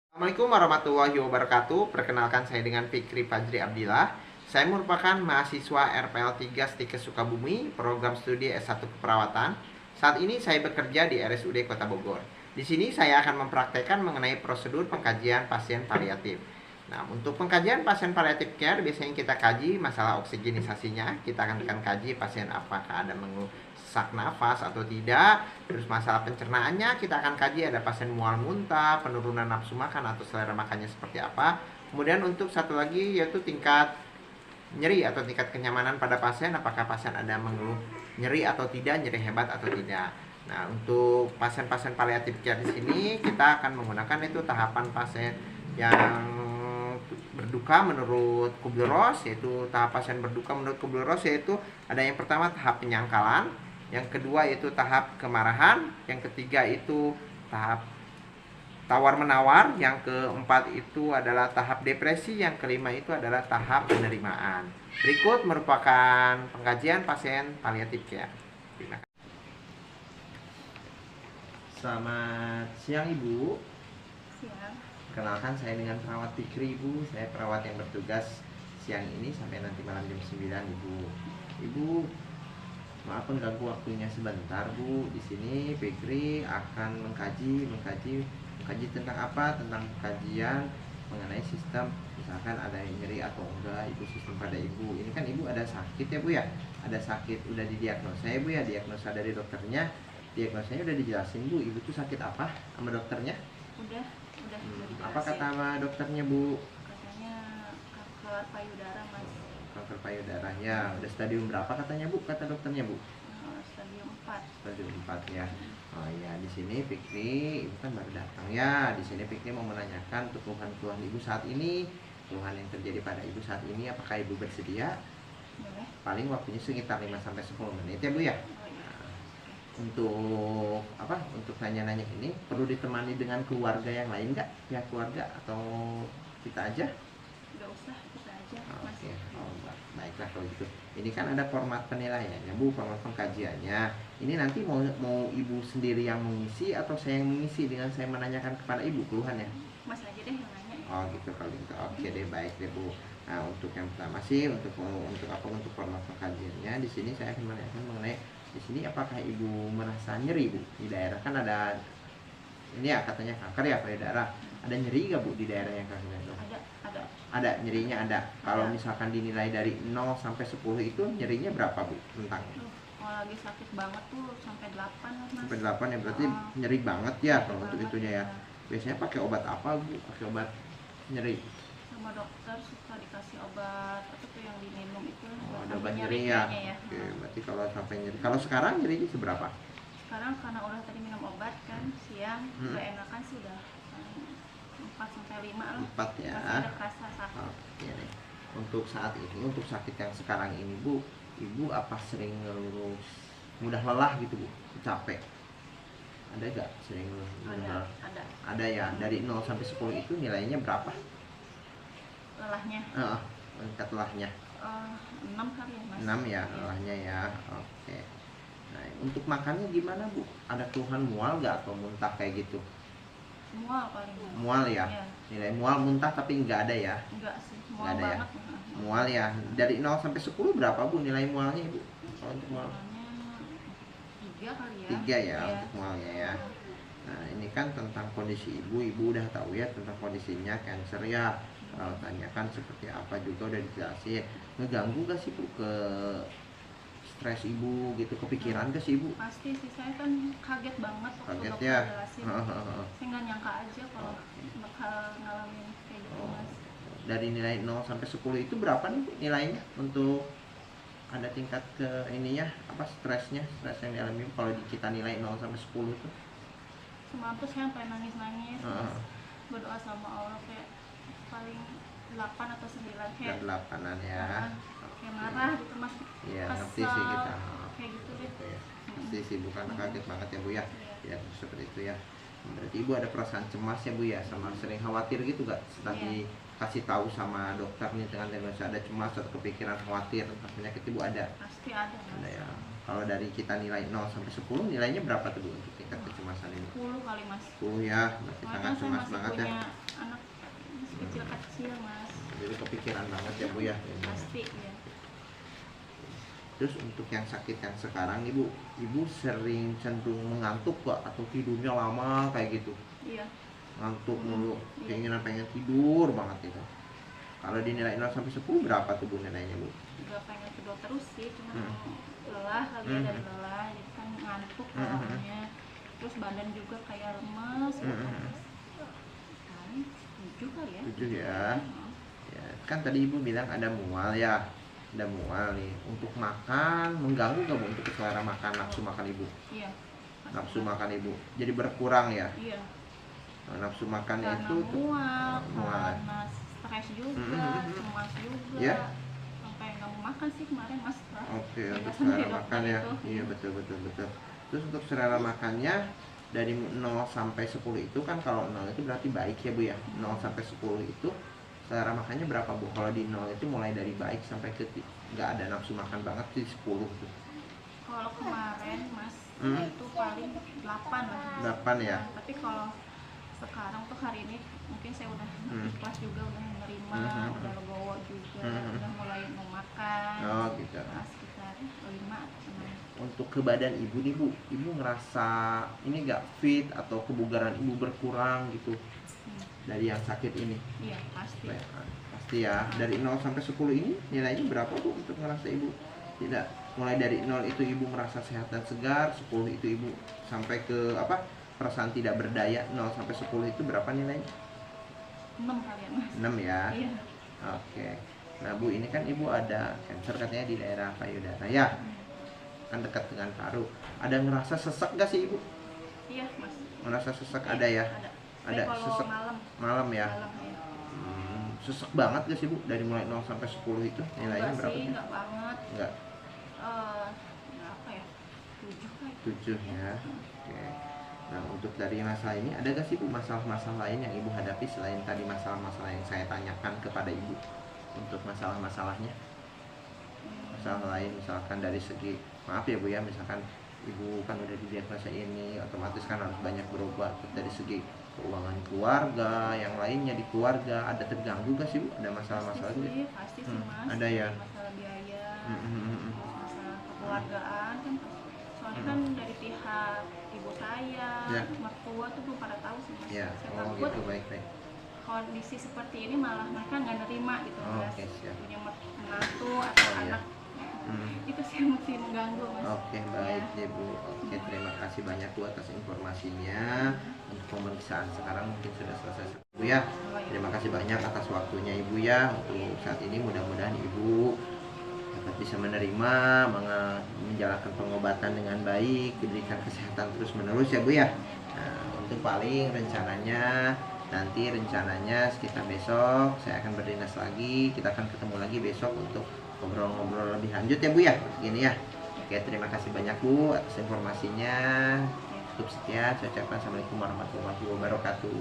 Assalamualaikum warahmatullahi wabarakatuh. Perkenalkan, saya dengan Fikri Fajri Abdillah. Saya merupakan mahasiswa RPL 3 Stikes Sukabumi, program studi S1 Keperawatan. Saat ini saya bekerja di RSUD Kota Bogor. Di sini saya akan mempraktekkan mengenai prosedur pengkajian pasien paliatif. Nah, untuk pengkajian pasien paliatif care, biasanya kita kaji masalah oksigenisasinya. Kita akan kaji pasien apakah ada sesak nafas atau tidak. Terus masalah pencernaannya, kita akan kaji ada pasien mual muntah, penurunan nafsu makan atau selera makannya seperti apa. Kemudian untuk satu lagi yaitu tingkat nyeri atau tingkat kenyamanan pada pasien, apakah pasien ada mengeluh nyeri atau tidak, nyeri hebat atau tidak. Nah, untuk pasien-pasien paliatif care di sini kita akan menggunakan itu tahapan pasien yang berduka menurut Kubler-Ross, yaitu tahap pasien berduka menurut Kubler-Ross, yaitu ada yang pertama tahap penyangkalan, yang kedua itu tahap kemarahan, yang ketiga itu tahap tawar-menawar, yang keempat itu adalah tahap depresi, yang kelima itu adalah tahap penerimaan. Berikut merupakan pengkajian pasien paliatif care. Terima kasih. Selamat siang Ibu. Siang. Perkenalkan, saya dengan perawat Fikri Ibu. Saya perawat yang bertugas siang ini sampai nanti malam jam 9 Ibu. Ibu, maaf mengganggu waktunya sebentar Bu. Di sini Fikri akan mengkaji tentang apa? Tentang kajian mengenai sistem, misalkan ada yang nyeri atau enggak, itu sistem pada Ibu. Ini kan Ibu ada sakit ya Bu ya? Ada sakit, udah didiagnosa ya Bu ya? Diagnosa dari dokternya, diagnosanya udah dijelasin Bu. Ibu tuh sakit apa sama dokternya? Udah Apa kata sama dokternya Bu? katanya kanker payudara Mas. Kanker payudara ya. Udah stadium berapa katanya Bu? Kata dokternya Bu? Stadium 4. Stadium 4 ya. Oh iya, di sini Fikri, Ibu kan baru datang ya. Di sini Fikri mau menanyakan untuk keluhan-keluhan Ibu saat ini, keluhan yang terjadi pada Ibu saat ini, apakah Ibu bersedia? Boleh? Paling waktunya sekitar 5 sampai 10 menit ya Bu ya. Oh iya. Untuk apa? Untuk nanya-nanya ini perlu ditemani dengan keluarga yang lain nggak? Ya keluarga atau kita aja? Nggak usah, kita aja Mas. Oke, oh, baiklah kalau gitu. Ini kan ada format penilaiannya Bu, format pengkajiannya. Ini nanti mau Ibu sendiri yang mengisi atau saya yang mengisi dengan saya menanyakan kepada Ibu keluhannya? Mas aja deh yang nanya ya. Oh gitu kalau gitu. Oke deh, baik deh Bu. Nah, untuk yang pertama sih untuk apa, untuk format pengkajiannya di sini saya akan menanyakan mengenai di sini apakah Ibu merasa nyeri Bu di daerah, kan ada ini ya katanya kanker ya payudara. Ada nyeri nggak Bu di daerah yang kanker itu? Ada nyerinya ada. Kalau misalkan dinilai dari 0 sampai 10 itu nyerinya berapa Bu tentang? Kalau lagi sakit banget tuh sampai 8 Mas. Sampai 8 ya, berarti nyeri banget ya kalau untuk itunya ya. Biasanya pakai obat apa Bu? Pakai obat nyeri? Sama dokter suka dikasih obat apa tuh yang diminum itu. Oh, ada obat nyeri ya. Oke, berarti kalau sampai nyeri. Kalau sekarang nyerinya seberapa? Sekarang karena udah tadi minum obat kan siang, keenakan sih udah 4 sampai 5 lah. 4 ya. Masih ada kerasa sakit. Oke deh. Untuk saat ini, untuk sakit yang sekarang ini Bu, Ibu apa sering ngeluh mudah lelah gitu Bu? Capek? Ada gak sering ngeluh mudah lelah? Ada ya. Dari 0 sampai 10 itu nilainya berapa? Lelahnya? Tingkat lelahnya 6 kali ya Mas. 6 ya lelahnya ya. Oke. Nah, untuk makannya gimana Bu? Ada keluhan mual gak atau muntah kayak gitu? Mual paling. Mual ya? Nilai mual, muntah tapi nggak ada ya? Enggak sih, mual Nggak ada ya? banget. Mual ya. Dari 0 sampai 10 berapa Bu nilai mualnya Ibu? Kalau untuk mual? 3 kali ya. 3 ya untuk mualnya ya. Nah, ini kan tentang kondisi Ibu udah tahu ya tentang kondisinya cancer ya. Kalau tanyakan seperti apa juga udah dijelasin. Ngeganggu gak sih Bu ke stres Ibu gitu, kepikiran gak sih Ibu? Pasti sih, saya kan kaget banget waktu Kaget dokter ya? jelasin. Saya nggak nyangka aja kalau bakal ngalamin kayak gitu Mas. Dari nilai 0 sampai 10 itu berapa nih Bu nilainya untuk ada tingkat ke ininya apa stres yang dialami kalau kita nilai 0 sampai 10 itu? Semalam tuh saya sampai nangis-nangis, berdoa sama Allah kayak paling 8 atau 9 kayak 8-an ya. Kayak marah gitu Mas. Iya, Kesel, ngerti sih kita. kayak gitu deh. Ya. Ngerti sih, bukan kaget banget ya Bu ya. Ya seperti itu ya. Berarti Ibu ada perasaan cemas ya Bu ya, sama sering khawatir gitu gak setelah dikasih tahu sama dokter nih dengan diagnosa ada cemas atau kepikiran khawatir tentang penyakit Ibu ada? Pasti ada Mas. Ada ya. Kalau dari kita nilai 0 sampai 10 nilainya berapa tuh Bu untuk tingkat kecemasan? kecemasan ini? 10 kali mas. 10 ya, berarti Soalnya sangat saya cemas masih banget ya. punya anak masih kecil-kecil mas. Jadi kepikiran banget ya Bu ya. Pasti ya. Terus untuk yang sakit yang sekarang ibu sering cenderung mengantuk gak atau tidurnya lama kayak gitu? Iya. Ngantuk mulu, Iya. keinginan pengen tidur banget itu. Kalau dinilai 0 sampai 10 berapa tuh Bu nilainya Bu? Gak pengen tidur terus sih, cuma lelah kali ya, dari lelah jadi kan ngantuk bawaannya. Terus badan juga kayak lemes gitu. Kan 7 kali ya. 7 ya. Ya, kan tadi Ibu bilang ada mual ya. Ada mual nih. Untuk makan mengganggu gak Bu untuk selera makan, nafsu makan Ibu? Iya. Nafsu makan Ibu jadi berkurang ya. Iya. Nafsu makan Karena itu mual, mual. karena stres juga, cemas juga. Ya. Sampai nggak mau makan sih kemarin mas. Oke, Nggak untuk sampai selera dokter makan ya. itu. Iya betul. Terus untuk selera makannya dari 0 sampai 10 itu kan, kalau 0 itu berarti baik ya Bu ya. 0 sampai 10 itu selera makannya berapa Bu? Kalau di 0 itu mulai dari baik sampai ke nggak ada nafsu makan banget di 10 tuh. Kalau kemarin mas itu paling 8 lah. 8 ya. Tapi kalau sekarang tuh hari ini mungkin saya udah ikhlas juga, udah menerima, udah legowo juga, udah mulai mau makan. Oh gitu. Nah, sekitar 5 atau 6. Untuk ke badan Ibu nih Bu, Ibu ngerasa ini nggak fit atau kebugaran Ibu berkurang gitu dari yang sakit ini? Iya pasti. Pasti ya. Dari 0 sampai 10 ini nilainya berapa Bu untuk ngerasa Ibu tidak? Mulai dari 0 itu Ibu merasa sehat dan segar, 10 itu Ibu sampai ke apa? Perasaan tidak berdaya. 0 sampai 10 itu berapa nilainya? 6 kali ya mas. 6 ya. Iya. Oke. Nah Bu, ini kan Ibu ada kanker katanya di daerah payudara ya. Kan dekat dengan paru. Ada ngerasa sesak gak sih Ibu? Iya mas. Ngerasa sesak Iya, ada ya? Ada Ada kalau sesak malam ya? ya. Sesak banget gak sih Bu? Dari mulai 0 sampai 10 itu nilainya Enggak berapa? sih, enggak banget. Enggak. Berapa ya? 7 kali. 7 ya. Oke. Nah, untuk dari masalah ini ada gak sih Bu masalah-masalah lain yang Ibu hadapi selain tadi masalah-masalah yang saya tanyakan kepada Ibu? Untuk masalah-masalahnya, masalah lain misalkan dari segi, maaf ya Bu ya, misalkan Ibu kan udah didiagnosa ini, otomatis kan harus banyak berobat. Dari segi keuangan keluarga, yang lainnya di keluarga, ada terganggu gak sih Bu? Ada masalah-masalah gitu? Pasti sih mas. Ada ya. Masalah biaya, masalah kekeluargaan kan. Soalnya kan dari pihak ibu saya, mertua tuh belum pada tahu sih mas. Ya. Saya Oh takut gitu, baik. kondisi seperti ini malah mereka nggak nerima gitu mas. Oke, siap. Punya menantu atau anak. Itu sih yang mesti mengganggu mas. Oke, baik ya Bu. Oke, terima kasih banyak Bu atas informasinya. Untuk pemeriksaan sekarang mungkin sudah selesai Bu ya. Terima kasih banyak atas waktunya Ibu ya. Untuk saat ini mudah-mudahan Ibu dapat bisa menerima, menjalankan pengobatan dengan baik, diberikan kesehatan terus menerus ya Bu ya. Nah, untuk paling rencananya sekitar besok saya akan berdinas lagi. Kita akan ketemu lagi besok untuk ngobrol-ngobrol lebih lanjut ya Bu ya. Begini ya. Oke, terima kasih banyak Bu atas informasinya. Cukup sekian. Saya ucapkan assalamualaikum warahmatullahi wabarakatuh.